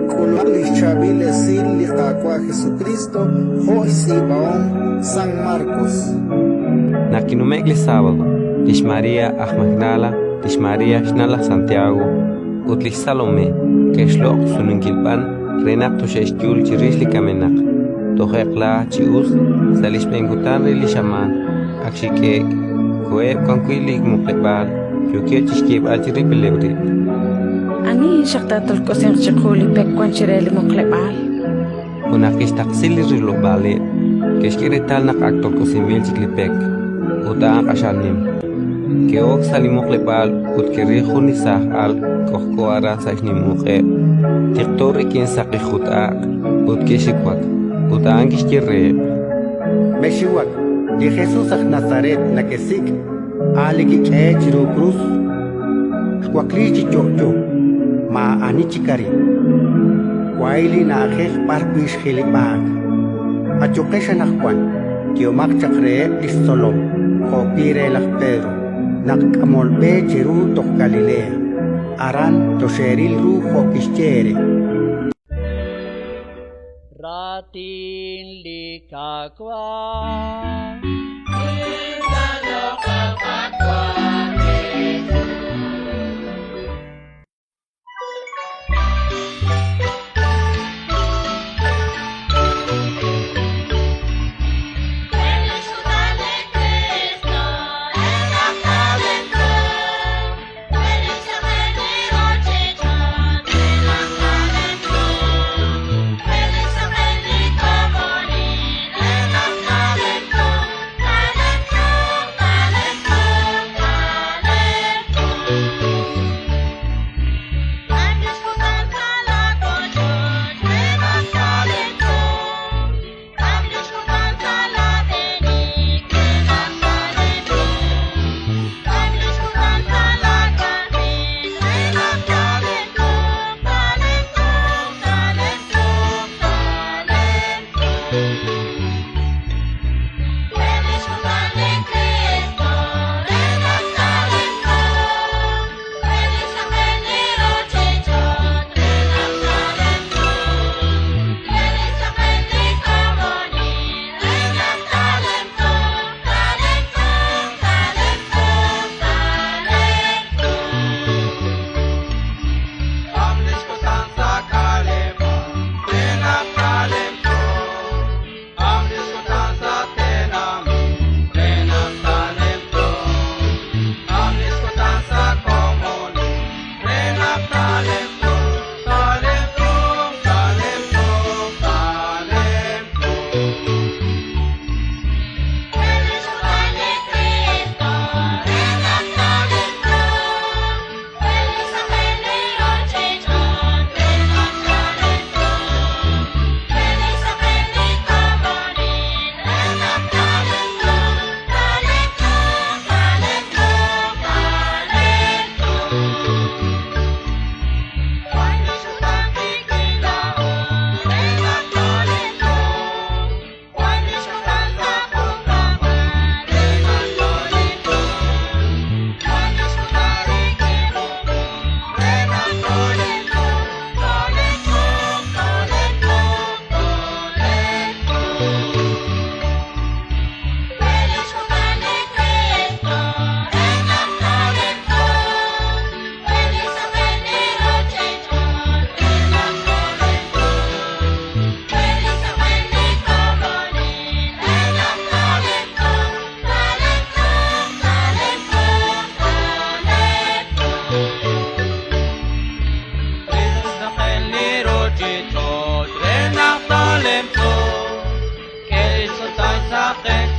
Kulang lishabil esil liqaqua Jesucristo ho isibaon San Marcos. Nakinumekli sábado, Tish María Magdala, Tish María Shnala Santiago, Utlich Salome, Keshlok Sununkilpan, Renato Sheshjul Chirishli Kamenak, Tohekla Chius, Salish Pengutan Rilishaman, Akshike, Koeb Kanquilik Muklebal, Yukechishkib Alchiripelebri. Ani shaktatul kosin chikuli pekwan chireli muklebal. Unakistaksil rilobale, Keshkirital nak actor kosimil chiklipek, Utaan Ashanim. Keok salimuklepal, Utkirihun Nisah al, Kohkoara Sajnimuke, Tiktori Kin Sakihutak, Utkishikwak, Utaan Kishkire. Meshiwak, de Jesús a Nazaret nakesik, Alikik Ejru Cruz, Kwaklichi Jojo, Ma Anichikari, Waili na Hej Parpish Hilibag, Achokeshanakwan, Kiomak Chakre Istolom, Hopire Lactero, Nakamolpe Chiru Tok Galilea, Aran Tosheril Ru Hokishere. Ratin likakwa. Sa akin